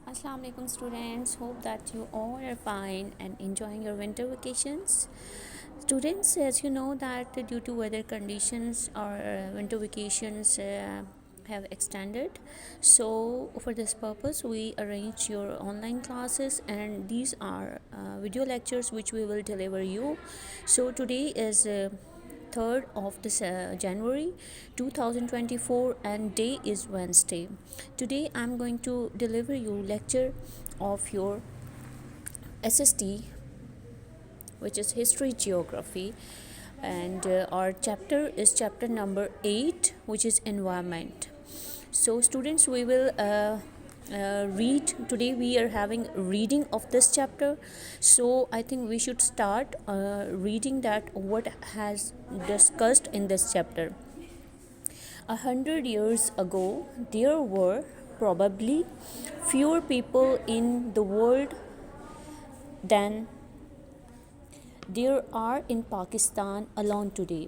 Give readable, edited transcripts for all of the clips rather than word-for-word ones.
Assalamu alaikum students, hope that you all are fine and enjoying your winter vacations. Students, as you know that due to weather conditions our winter vacations have extended, so for this purpose we arrange your online classes, and these are video lectures which we will deliver you. So today is 3rd of this January 2024 and day is Wednesday. Today I'm going to deliver you lecture of your SST, which is history geography, and our chapter is chapter number 8, which is environment. So students, we will read today. We are having reading of this chapter, so I think we should start reading that what has discussed in this chapter. 100 years ago there were probably fewer people in the world than there are in Pakistan alone today.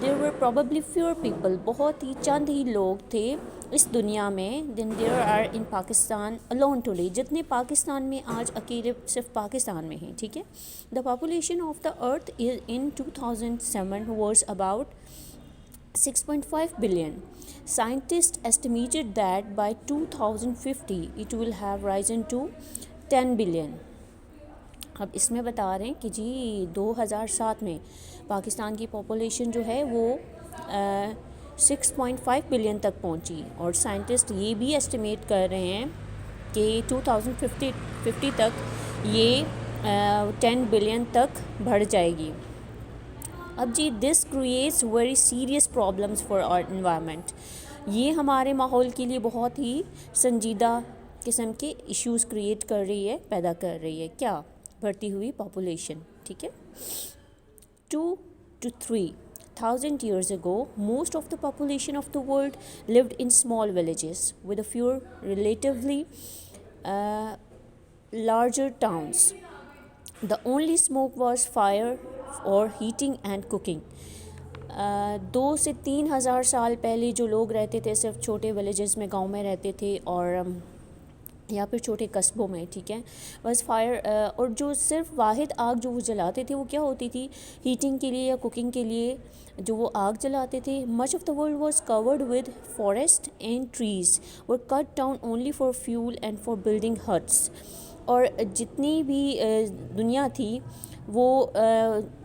there were probably fewer people, بہت ہی چند ہی لوگ تھے اس دنیا میں than there are in Pakistan alone today, جتنے پاکستان میں آج اکیلے صرف پاکستان میں ہیں. ٹھیک ہے. The population of the earth in 2007 was about 6.5 billion. Scientists estimated that by 2050 it will have risen to 10 billion. اب اس میں بتا رہے ہیں کہ جی 2007 میں پاکستان کی پاپولیشن جو ہے وہ 6.5 بلین تک پہنچی، اور سائنٹسٹ یہ بھی ایسٹیمیٹ کر رہے ہیں کہ 2050 تک یہ 10 بلین تک بڑھ جائے گی. اب جی this creates very serious problems for our environment. یہ ہمارے ماحول کے لیے بہت ہی سنجیدہ قسم کے ایشوز کریٹ کر رہی ہے، پیدا کر رہی ہے. کیا؟ بڑھتی ہوئی پاپولیشن. ٹھیک ہے. 2 to 3,000 years ago, most of the population of the world lived in small villages with a few relatively larger towns. The only smoke was fire or heating and cooking. 2 سے 3,000 سال پہلے جو لوگ رہتے تھے صرف چھوٹے ولیجز میں، گاؤں میں رہتے تھے، اور یا پھر چھوٹے قصبوں میں. ٹھیک ہے. بس فائر اور جو صرف واحد آگ جو وہ جلاتے تھے وہ کیا ہوتی تھی؟ ہیٹنگ کے لیے یا کوکنگ کے لیے جو وہ آگ جلاتے تھے. Much of the world was covered with forest and trees were cut down only for fuel and for building huts. اور جتنی بھی دنیا تھی وہ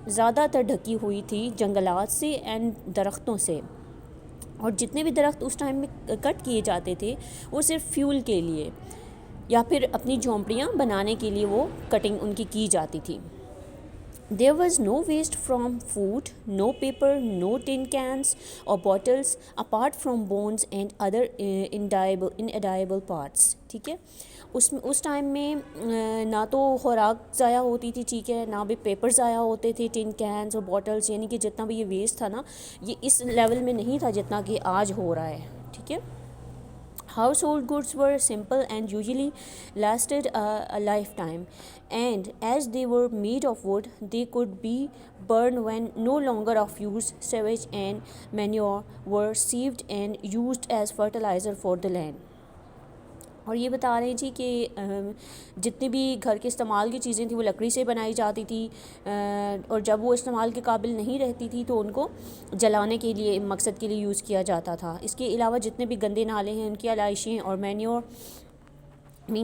زیادہ تر ڈھکی ہوئی تھی جنگلات سے اینڈ درختوں سے، اور جتنے بھی درخت اس ٹائم میں کٹ کیے جاتے تھے وہ صرف فیول کے لیے یا پھر اپنی جھونپڑیاں بنانے کے لیے وہ کٹنگ ان کی جاتی تھی. There was no waste from food, no paper, no tin cans or bottles apart from bones and other inedible parts. ٹھیک ہے. اس ٹائم میں نہ تو خوراک ضائع ہوتی تھی، ٹھیک ہے، نہ بھی پیپر ضائع ہوتے تھے، ٹن کینس اور بوٹلس، یعنی کہ جتنا بھی یہ ویسٹ تھا نا یہ اس لیول میں نہیں تھا جتنا کہ آج ہو رہا ہے. ٹھیک ہے. Household goods were simple and usually lasted a lifetime, and as they were made of wood, they could be burned when no longer of use. Sewage and manure were sieved and used as fertilizer for the land. اور یہ بتا رہے ہیں جی کہ جتنی بھی گھر کے استعمال کی چیزیں تھیں وہ لکڑی سے بنائی جاتی تھی، اور جب وہ استعمال کے قابل نہیں رہتی تھی تو ان کو جلانے کے لیے مقصد کے لیے یوز کیا جاتا تھا. اس کے علاوہ جتنے بھی گندے نالے ہیں ان کی علائشیں اور مینیور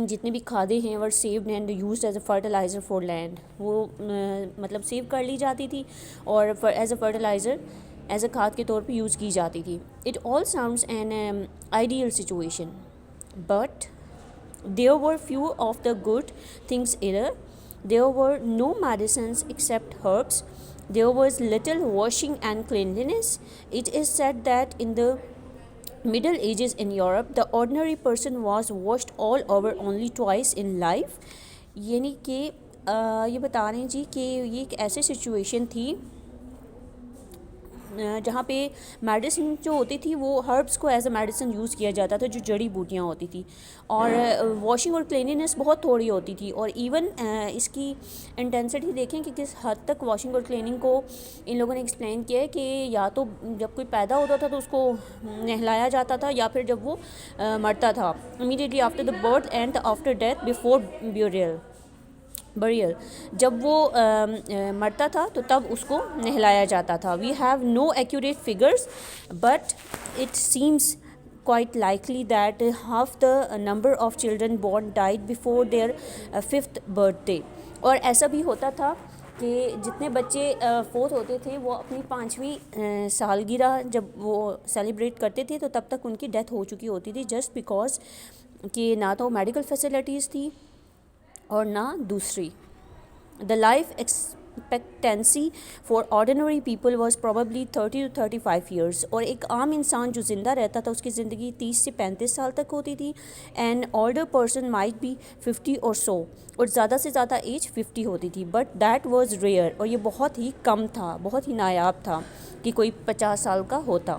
جتنے بھی کھادیں ہیں were saved and used as a fertiliser for land, وہ مطلب سیو کر لی جاتی تھی اور as a fertiliser, as a کھاد کے طور پہ یوز کی جاتی تھی. It all sounds an ideal situation, but there were few of the good things either. There were no medicines except herbs. There was little washing and cleanliness. It is said that in the Middle Ages in Europe, the ordinary person was washed all over only twice in life. یعنی کہ یہ بتا رہے ہیں جی کہ یہ ایک ایسی سچویشن تھی جہاں پہ میڈیسن جو ہوتی تھی وہ ہربس کو ایز اے میڈیسن یوز کیا جاتا تھا، جو جڑی بوٹیاں ہوتی تھی، اور واشنگ اور کلینینس بہت تھوڑی ہوتی تھی، اور ایون اس کی انٹینسٹی دیکھیں کہ کس حد تک واشنگ اور کلیننگ کو ان لوگوں نے ایکسپلین کیا ہے کہ یا تو جب کوئی پیدا ہوتا تھا تو اس کو نہلایا جاتا تھا، یا پھر جب وہ مرتا تھا، immediately after the birth and after death before burial, جب وہ مرتا تھا تو تب اس کو نہلایا جاتا تھا. We have no accurate figures but it seems quite likely that half the number of children born died before their 5th birthday. اور ایسا بھی ہوتا تھا کہ جتنے بچے فوت ہوتے تھے وہ اپنی 5ویں سالگرہ جب وہ سیلیبریٹ کرتے تھے تو تب تک ان کی ڈیتھ ہو چکی ہوتی تھی، جسٹ بیکاز کہ نہ تو میڈیکل فیسلٹیز تھی اور نہ دوسری. The life expectancy for ordinary people was probably 30 to 35 years. اور ایک عام انسان جو زندہ رہتا تھا اس کی زندگی 30 سے 35 سال تک ہوتی تھی. An older person might be 50 or so. اور زیادہ سے زیادہ ایج 50 ہوتی تھی. But that was rare. اور یہ بہت ہی کم تھا، بہت ہی نایاب تھا کہ کوئی 50 سال کا ہوتا.